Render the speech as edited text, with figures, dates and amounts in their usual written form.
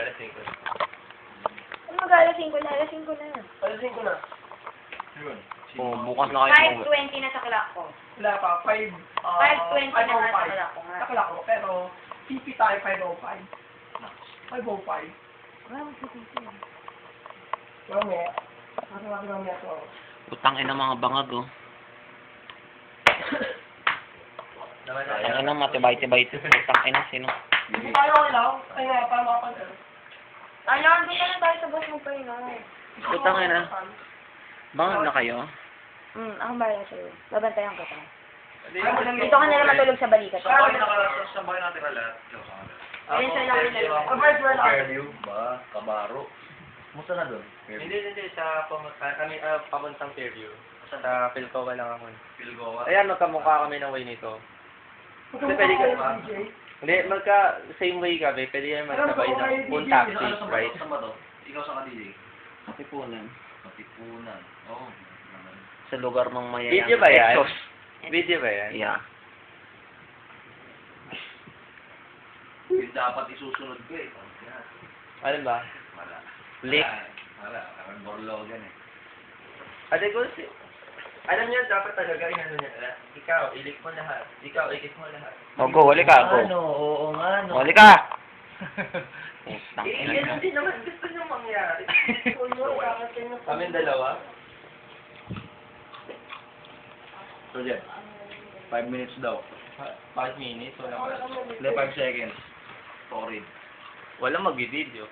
alasing ko. Ano mag-alasing ko na? Alasing ko na. Alisin ko na. Yun. Oh, bukas na kayo. 5:20 na sa clock ko. Wala pa, 5... 5:20 na nga sa clock ko nga. Sa clock ko, pero PP tayo 5:05. 5:05. Wala mo sa Mamaya. Mamaya to. Utang ina mga bangag, oh. Ang ina, matibay-tibay ito. Utang ina, sino? Hindi tayo lang. Ay nga, para makapag... Ano, hindi ka na tayo sa boss mo pa yun. Utang ina. Bangag na kayo? Ako bahala sa'yo. Babantayan ko tayo. Hindi Dito ka na lang matulog sa balikat. Sa bahay nakatira lahat. Ayun sa lang nila. Fairview ba? Kabaro. Musta na doon? Hindi. Sa kami papuntang Fairview. Sa Pilcoa lang ako. Pilgoa. Ayan, magkamukha kami ng way nito. Kasi pwede ka ba? Hindi, same way kami. Pwede kayo magsabay na full taxi, right? Saan ba to? Ikaw sa kadili? Katipunan. Katipunan. Oo. Sa lugar ng mayayang. Video ba yan? Exos. Video ba yan? Yeah. Yung dapat isusunod ko eh. Ano ba? Wala. Lick. Wala. Parang borlogan eh. Ate ko, alam niyo, dapat talaga inano niya. Ikaw, ilik mo lahat. Ikaw, ikis mo lahat. Oh, go. Wali ka. Go. Oo nga, no. Wali ka. Utang ina. Yan din naman gusto niyo mangyari. Kaming dalawa. So, Jen. 5 minutes daw. 5 minutes, wala ka. Hindi, 5 seconds. Sorry. Wala mag-video.